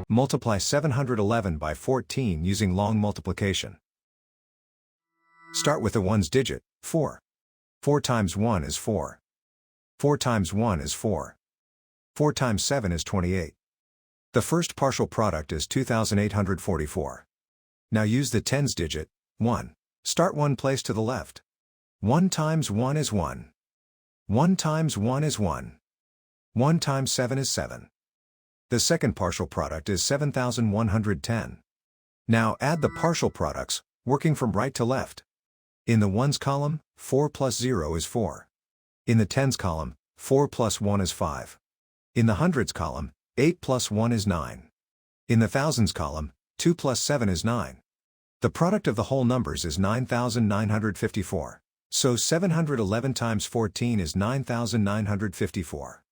Multiply 711 by 14 using long multiplication. Start with the ones digit, 4. 4 times 1 is 4. 4 times 1 is 4. 4 times 7 is 28. The first partial product is 2844. Now use the tens digit, 1. Start one place to the left. 1 times 1 is 1. 1 times 1 is 1. 1 times 7 is 7. The second partial product is 7110. Now add the partial products, working from right to left. In the ones column, 4 plus 0 is 4. In the tens column, 4 plus 1 is 5. In the hundreds column, 8 plus 1 is 9. In the thousands column, 2 plus 7 is 9. The product of the whole numbers is 9954. So 711 times 14 is 9954.